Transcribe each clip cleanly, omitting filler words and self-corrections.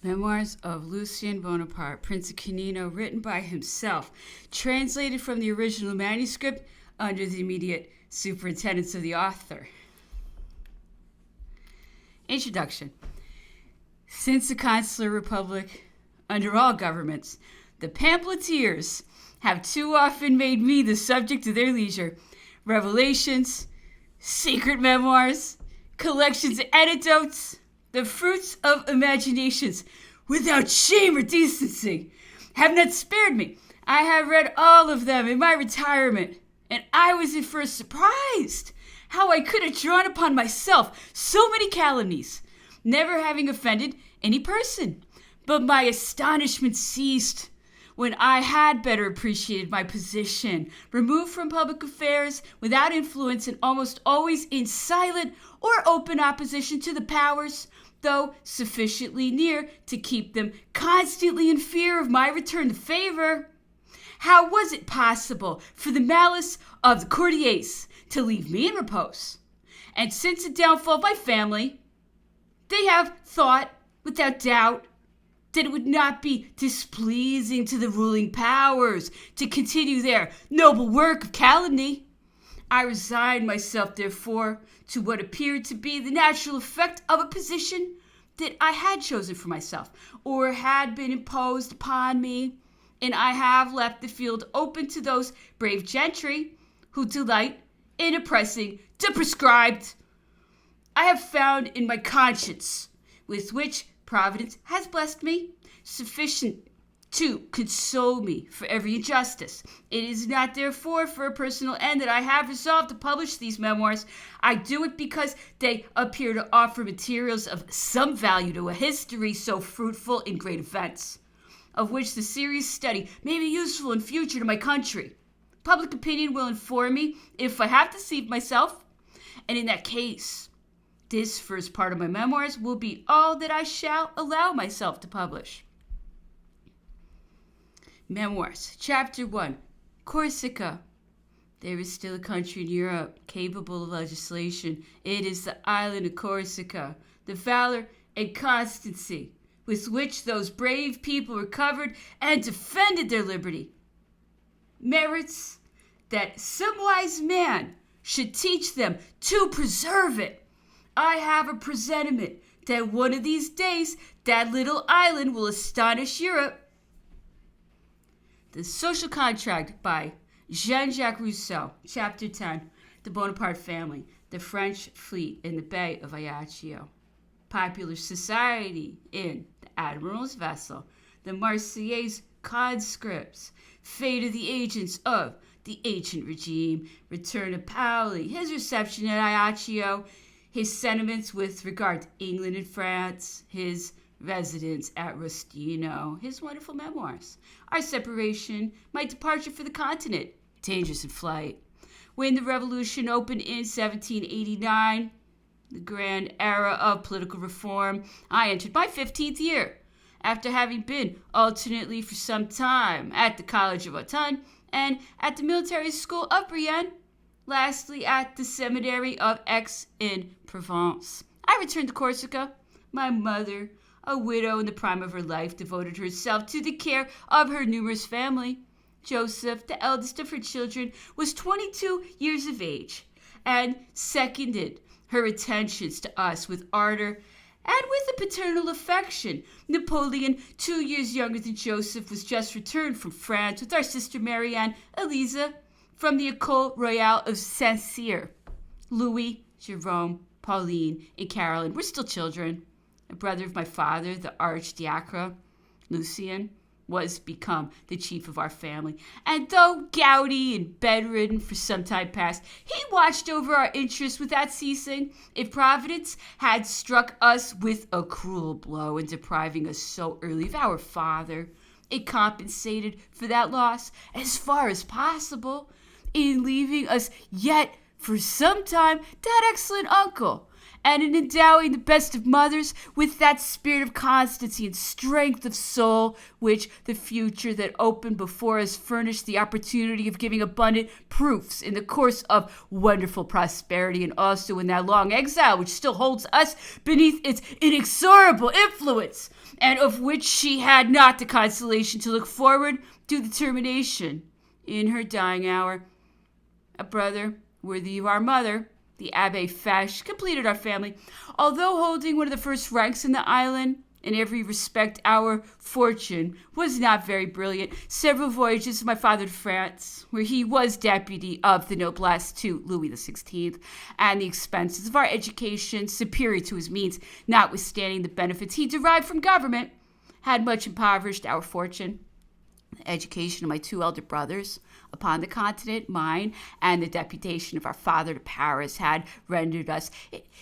Memoirs of Lucien Bonaparte, Prince of Canino, written by himself, translated from the original manuscript under the immediate superintendence of the author. Introduction. Since the consular republic, under all governments, the pamphleteers have too often made me the subject of their leisure. Revelations, secret memoirs, collections of anecdotes, the fruits of imaginations, without shame or decency, have not spared me. I have read all of them in my retirement, and I was at first surprised how I could have drawn upon myself so many calumnies, never having offended any person. But my astonishment ceased when I had better appreciated my position, removed from public affairs, without influence, and almost always in silent or open opposition to the powers, though sufficiently near to keep them constantly in fear of my return to favor. How was it possible for the malice of the courtiers to leave me in repose? And since the downfall of my family, they have thought, without doubt, that it would not be displeasing to the ruling powers to continue their noble work of calumny. I resigned myself, therefore, to what appeared to be the natural effect of a position that I had chosen for myself, or had been imposed upon me, and I have left the field open to those brave gentry who delight in oppressing the prescribed. I have found in my conscience, with which Providence has blessed me, sufficient to console me for every injustice. It is not therefore for a personal end that I have resolved to publish these memoirs. I do it because they appear to offer materials of some value to a history so fruitful in great events, of which the serious study may be useful in future to my country. Public opinion will inform me if I have deceived myself, and in that case, this first part of my memoirs will be all that I shall allow myself to publish. Memoirs, Chapter 1, Corsica. There is still a country in Europe capable of legislation. It is the island of Corsica. The valor and constancy with which those brave people recovered and defended their liberty merits that some wise man should teach them to preserve it. I have a presentiment that one of these days that little island will astonish Europe. The Social Contract by Jean-Jacques Rousseau, Chapter 10, The Bonaparte Family, the French Fleet in the Bay of Ajaccio, Popular Society in the Admiral's Vessel, the Marseillaise Conscripts, Fate of the Agents of the Ancient Regime, Return of Paoli, his reception at Ajaccio, his sentiments with regard to England and France, his residence at Rostino, his wonderful memoirs, our separation, my departure for the continent, dangers in flight, when the revolution opened in 1789, the grand era of political reform. I entered my 15th year, after having been alternately for some time at the College of Autun and at the military school of Brienne, lastly at the seminary of Aix-en-Provence. I returned to Corsica. My mother, a widow in the prime of her life, devoted herself to the care of her numerous family. Joseph, the eldest of her children, was 22 years of age and seconded her attentions to us with ardor and with a paternal affection. Napoleon, 2 years younger than Joseph, was just returned from France with our sister Marianne Eliza from the École Royale of Saint-Cyr. Louis, Jerome, Pauline, and Caroline were still children. A brother of my father, the archdiacre, Lucien, was become the chief of our family. And though gouty and bedridden for some time past, he watched over our interests without ceasing. If Providence had struck us with a cruel blow in depriving us so early of our father, it compensated for that loss as far as possible in leaving us yet for some time that excellent uncle, and in endowing the best of mothers with that spirit of constancy and strength of soul which the future that opened before us furnished the opportunity of giving abundant proofs in the course of wonderful prosperity, and also in that long exile which still holds us beneath its inexorable influence. and of which she had not the consolation to look forward to the termination in her dying hour. A brother worthy of our mother, the Abbé Fesch, completed our family. Although holding one of the first ranks in the island, in every respect our fortune was not very brilliant. Several voyages of my father to France, where he was deputy of the noblesse to Louis XVI, and the expenses of our education, superior to his means, notwithstanding the benefits he derived from government, had much impoverished our fortune. The education of my two elder brothers upon the continent, mine, and the deputation of our father to Paris had rendered us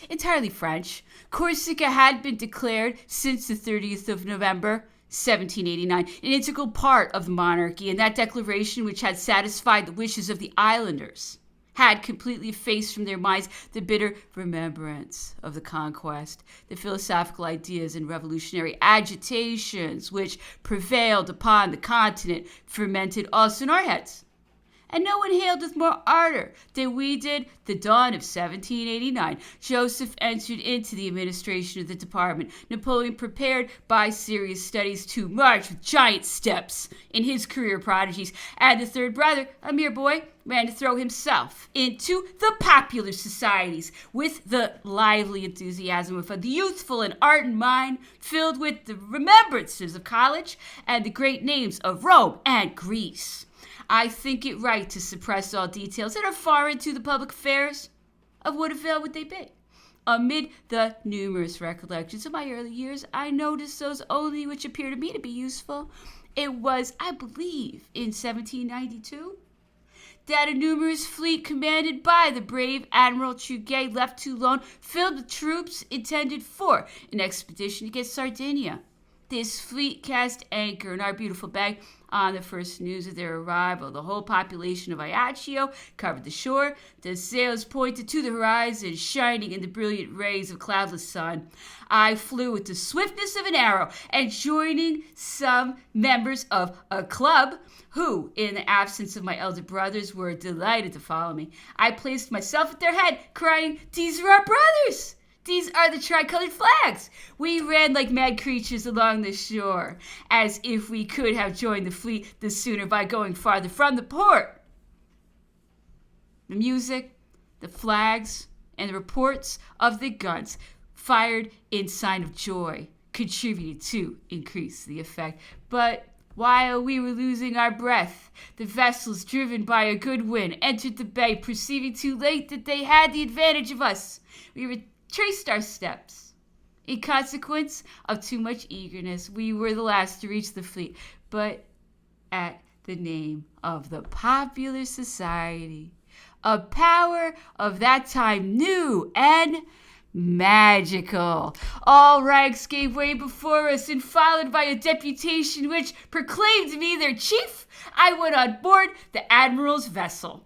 entirely French. Corsica had been declared since the 30th of November, 1789, an integral part of the monarchy, and that declaration, which had satisfied the wishes of the islanders, had completely effaced from their minds the bitter remembrance of the conquest, the philosophical ideas and revolutionary agitations which prevailed upon the continent fermented also in our heads. And no one hailed with more ardor than we did the dawn of 1789. Joseph entered into the administration of the department. Napoleon prepared by serious studies to march with giant steps in his career prodigies. And the third brother, a mere boy, ran to throw himself into the popular societies with the lively enthusiasm of the youthful and ardent mind, filled with the remembrances of college and the great names of Rome and Greece. I think it right to suppress all details that are foreign to the public affairs. Of what avail would they be? Amid the numerous recollections of my early years, I noticed those only which appear to me to be useful. It was, I believe, in 1792, that a numerous fleet commanded by the brave Admiral Truguet left Toulon, filled with troops intended for an expedition against Sardinia. This fleet cast anchor in our beautiful bay. On the first news of their arrival, the whole population of Ajaccio covered the shore. The sails pointed to the horizon, shining in the brilliant rays of cloudless sun. I flew with the swiftness of an arrow, and joining some members of a club, who, in the absence of my elder brothers, were delighted to follow me, I placed myself at their head, crying, "These are our brothers! These are the tricolored flags." We ran like mad creatures along the shore, as if we could have joined the fleet the sooner by going farther from the port. The music, the flags, and the reports of the guns, fired in sign of joy, contributed to increase the effect. But while we were losing our breath, the vessels, driven by a good wind, entered the bay, perceiving too late that they had the advantage of us. We retraced our steps. In consequence of too much eagerness, we were the last to reach the fleet, but at the name of the popular society, a power of that time new and magical, all ranks gave way before us, and followed by a deputation which proclaimed me their chief, I went on board the admiral's vessel.